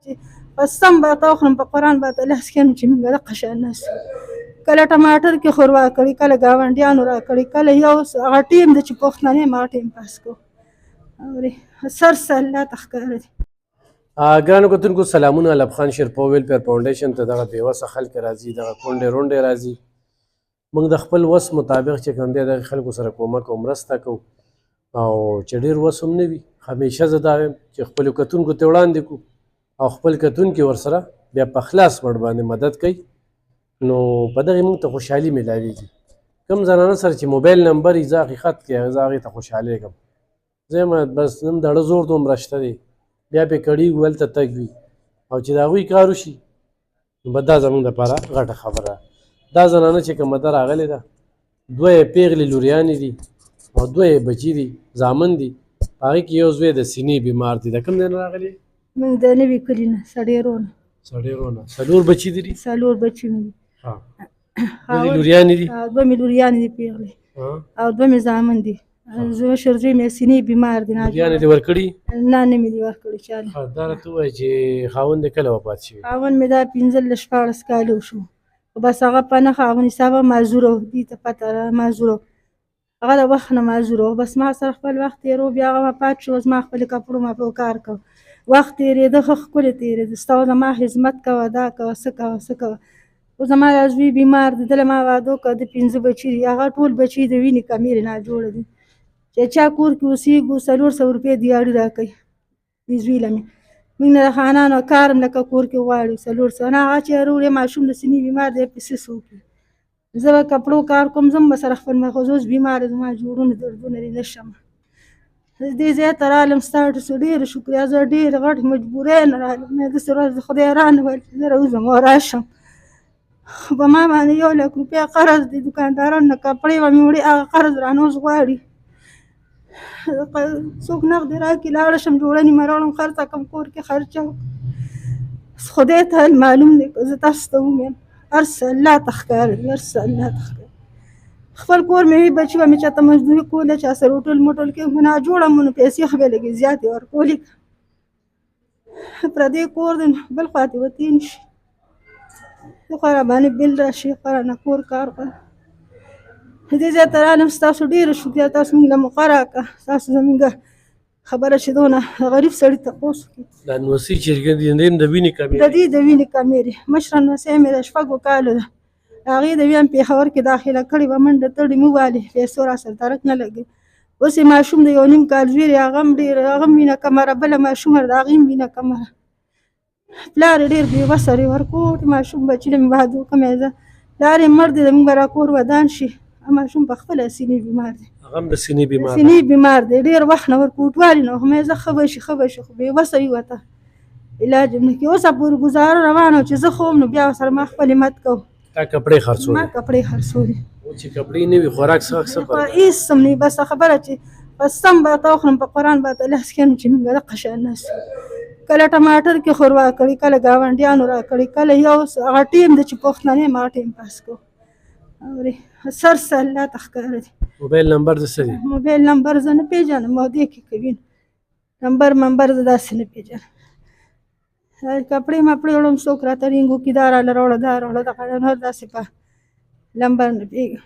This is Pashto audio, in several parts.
چې په سم به ورته وخورم په قرآن به ورته لاس کښېنم چې موږ دقه شان ناست کله ټماټر کې ښوروا کړي کله ګاونډیانو را کړي کله یو هغه ټیم دی چې پښتانه یم هغه ټیم پاس کوو اورې سر سه الله ته ښکاره دي. ګرانو کتونکو سلامونه. الب خان شیرپا ویلفیر فاونډیشن ته دغه بېوسه خلک راځي دغه کونډې رونډې راځي. موږ د خپل وس مطابق چې کوم دی دغه خلکو سره کومک او مرسته کوو او چې ډېر وس هم نه وي همیشه زه دا وایم چې خپلو کتونکو ته وړاندې کړو او خپل کتونکي ورسره بیا په خلاص مړ باندې مدد کوي نو په دغې موږ ته خوشحالي میلاویږي. کوم زنانه سره چې موبایل نمبر یې زه حقیقت کې زه هغې ته خوشحالېږم. زه یم بس نن دړه زور دومره شته دی بیا پې کړېږو هلته تګ وي او چې د هغوی کار وشي نو به دا زموږ دپاره غټه خبره ده. دا زنانه چې کومه ده راغلې ده دوه یې پیغلې لوریانې دي او دوه یې بچي دي زامن دي په هغې کې یو زوی د سینې بیمار دی. د کوم ځای نه راغلې؟ موږ د نوي کلي نه سړېرو نه. سړېرو نه. څلور بچي دي؟ څلور بچي مې دي. دوه لوریانې دي؟ دوه مې لوریانې دي پیغلې او دوه مې زامن دي. زه مشر زوی مې سینې بیمار دی. لوریانې دې ورکړي؟ نه نه مې دي ورکړي چا نه. دا راته ووایه چې خاوند دې کله وفات شوي؟ خاوند مې دا 15-14 کاله وشو خو بس هغه په نښه هغه حسابه معذوره و دې ته پته ده معذوره هغه د وخت نه معذوره و بس ما سره خپل وخت تېرو بیا هغه وفات شو زما خپلې کپړو ما په کار کوه وخت تېرېده ښه ښکلې تېرېده ستا زما خدمت کوه دا کوه څه کوه څه کوه خو زما دا زوی بیمار دی دله ما واده وکړه د 15 بچي دي هغه ټول بچي د وینې کمې ناجوړه دي چې چا کور کې اوسېږو 400 روپۍ دیاړي راکوي دې زوی له مې موږ نه د خانانو کار هم لکه کور کې غواړي 400 نه هغه چې وروړې ماشوم د سینې بیمار دی پسې څه وکړي زه به کپړو کار کوم زه هم به سره خپل خو زه اوس بیمار زما جوړونه دردونه دي نه شم دې ځای ته رالم ستا ډېره شکریا زه ډېره غټ مجبورۍ نه رالم مې داسې ورځ خدای رانه ویل چې زه راوځم او راشم خو په ما باندې 1 لک روپۍ قرض دی دوکاندارانو نه کپړې به مې وړې هغه قرض رانه اوس غواړي څوک نغد راکړي لاړه شم جوړه نیمه راوړم خرڅه کړم کور کې خرچه خدای ته معلوم دی که زه تاسو ته ووایم هر څه الله ته ښکاره دي هر څه الله ته ښکاره خپل کور مې وي بچي به مې چاته مزدوري کوله چا سره هوټل موټل کې خو ناجوړه مو نو پیسې خو به لږې زیاتې ورکولې پردی کور دی نو بل خوا ته وتې نه شي خو راباندې بل راشي خو رانه کور کار غواړي دې ځای ته رالم ستاسو ډېره شکریا تاسو موږ له موقع راکړه تاسو زموږ خبره چې دونه غریب سړي تپوس وکړي دا نوسي چې د دې د وینې کمې د دې د وینې کمې دي مشره نوسۍ مې د 6 کالو ده هغې د ویم پېښور کې داخله کړې وه منډه تړې مې ووالې پیسو راسره درک نه لګي اوس یې ماشوم د 1.5 کال زوی دی هغه هم ډېر هغه هم وینه کمره بله ماشومه ده د هغې هم وینه کمره پلار یې ډېر بېوسه دی ورکوټ ماشوم بچي له مې واده وکړم زه پلار یې مړ دی د موږ به راکور ودان شي ماشوم په خپله سینې بیمار دی هغه هم د سینې بیمار دی سینې بیمار دی ډېر وخت نه ورکوټوالي نه خو مې زه ښه به شي ښه به شي خو بېوسه وي ورته علاج هم نه کوي اوسه پورې ګزاره روانه چې زه خو هم نو بیا ورسره ما خپل همت کوو تا کپړې خرڅولې ما کپړې خرڅولې چې کپړې نه وي خوراک څه هېڅ هم نه وي بس خبره چې بس سم به ورته وخورم په قرآن به ورته لاس کښېنم چې موږ دقه شان ناست کله ټماټر کې ښوروا کړي کله ګاونډیانو را کړي کله یو هغه ټیم دی چې پښتانه یم هغه ټیم پاس کوو اورې سر سه الله ته ښکاره دي. موبایل نمبر د څه دی؟ موبایل نمبر زه نه پېژنم او دې کې کوي نمبر زه داسې نه پېژنم کپړې مپړې وړم څوک راته رینګو کې دا راله راوړه دا راوړه دغه نور داسې په نمبر نه پېږم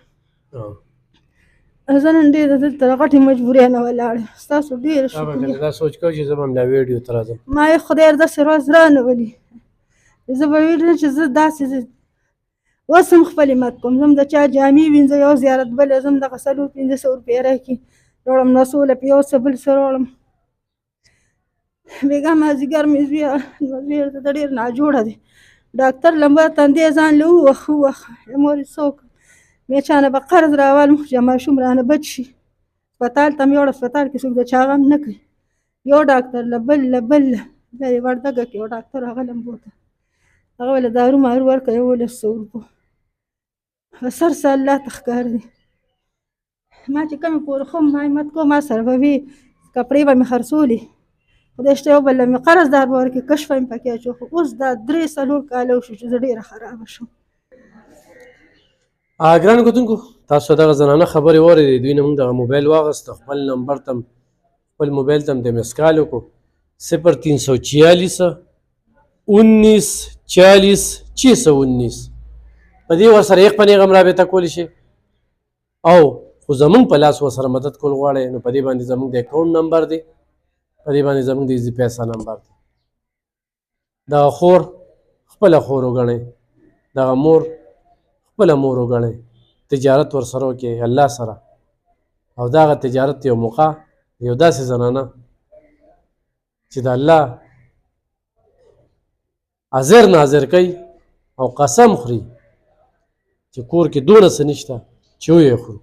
زه نن ډېره دلته غټې مجبورۍ نه ولاړه ستاسو ډېره شکریه دا سوچ کوم چې زه به هم دا ویډیو ته راځم ما یې خدای داسې ورځ رانولي زه به ویل چې زه داسې اوس هم خپل همت کوم زه هم د چا جامې وینځه یو زیارت بله زه هم دغه 400-500 روپۍ راکړي راوړم نسوله په یو څه بل څه راوړم بېګا مازدیګر مې زوی ورته ډېر ناجوړه دی ډاکټر لمبه تندی ځان له ووخه مورې څوک مې چا نه به قرض راوالم چې ماشوم رانه بد شي سپتال ته مې یوړه سپتال کې څوک د چا غم نه کوي یو ډاکټر له بل بیا یې وردګه کې یو ډاکټر هغه لمبو ته هغه ویله دارو مارو ورکړه 1100 روپو سر سه الله ته ښکاره دي ما چې کومې پورې خو ما همت کوم ما سره به وي کپړې به مې خرڅولې خدای شته یو بل له مې قرض دار به ورکړي کشف مې پکې اچو خو اوس دا 3-4 کاله وشو چې زه ډېره خرابه شوم. ګرانو کتونکو تاسو دغه زنانه خبرې واورېدې دوی نه موږ دغه موبایل واخیسته خپل نمبر ته خپل موبایل ته هم د مسکال وکړو 0346 1940 په دې ورسره یې خپل غم رابطه کولی شي او خو زمونږ په لاس ورسره مدد کول غواړئ نو په دې باندې زمونږ د اکاونټ نمبر دی په دې باندې زمونږ د ایزي پیسه نمبر دی دغه خور خپله خور وګڼئ دغه مور خپله مور وګڼئ تجارت ورسره وکړئ الله سره او دغه تجارت یو موقع یو داسې زنانه چې د الله حاضر ناظر کوي او قسم خوري چې کور کې دونه څه نشته چې ویې خورو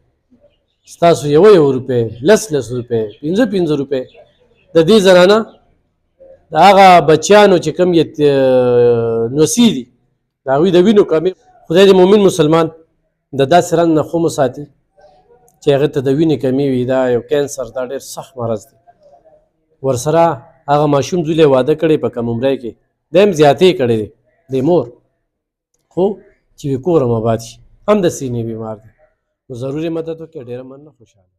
ستاسو یو روپۍ 10 روپۍ 15 روپۍ د دې زنانه د هغه بچیانو چې کوم یې نوسي دي د هغوی د وینو کمې خدای د مؤمن مسلمان د داسې رنځ نه خو مو ساتي چې هغه ته د وینې کمې وي دا یو کینسر دا ډېر سخت مرض دی ورسره هغه ماشوم زوی واده کړی په کم عمرۍ کې دی هم زیاتې کړی دی د مور خو چې وي کور هم آباد شي هم د سینې بیمار دی نو ضروري مدد وکړئ ډېره مننه خوشحاله